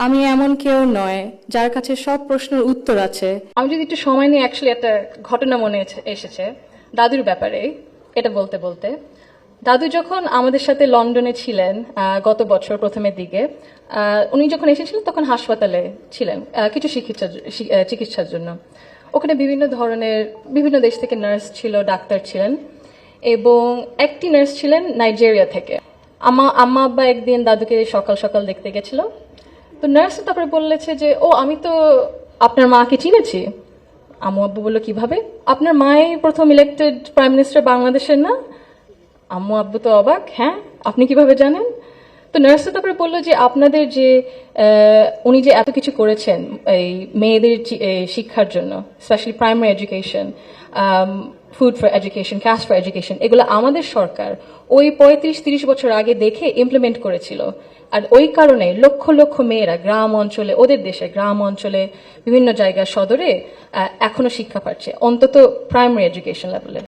আমি এমন কেউ নয় যার কাছে সব প্রশ্নের উত্তর আছে। আমি যদি একটু সময় নিয়ে অ্যাকচুয়ালি একটা ঘটনা মনে এসেছে দাদুর ব্যাপারে। এটা বলতে বলতে দাদু যখন আমাদের সাথে লন্ডনে ছিলেন গত বছর প্রথমের দিকে, উনি যখন এসেছিলেন তখন হাসপাতালে ছিলেন কিছু চিকিৎসার জন্য। ওখানে বিভিন্ন ধরনের বিভিন্ন দেশ থেকে নার্স ছিল, ডাক্তার ছিলেন, এবং একটি নার্স ছিলেন নাইজেরিয়া থেকে। আম্মা আব্বা একদিন দাদুকে সকাল সকাল দেখতে গেছিল। তো নার্স তারপরে বললেছে যে, ও আমি তো আপনার মাকে চিনেছি। আম্মু আব্বু বললো, কিভাবে? আপনার মাই প্রথম ইলেক্টেড প্রাইম মিনিস্টার বাংলাদেশের না? আম্মু আব্বু তো অবাক, হ্যাঁ আপনি কিভাবে জানেন? তো নার্স তারপরে বললো যে, আপনাদের যে উনি যে এত কিছু করেছেন এই মেয়েদের শিক্ষার জন্য, specially primary education, food for education, cash for education, এগুলো আমাদের সরকার ওই ৩৫-৩০ বছর আগে দেখে ইমপ্লিমেন্ট করেছিল। আর ওই কারণে লক্ষ লক্ষ মেয়েরা গ্রাম অঞ্চলে, ওদের দেশে গ্রাম অঞ্চলে বিভিন্ন জায়গায় সদরে এখনো শিক্ষা পাচ্ছে, অন্তত প্রাইমারি এডুকেশন লেভেলে।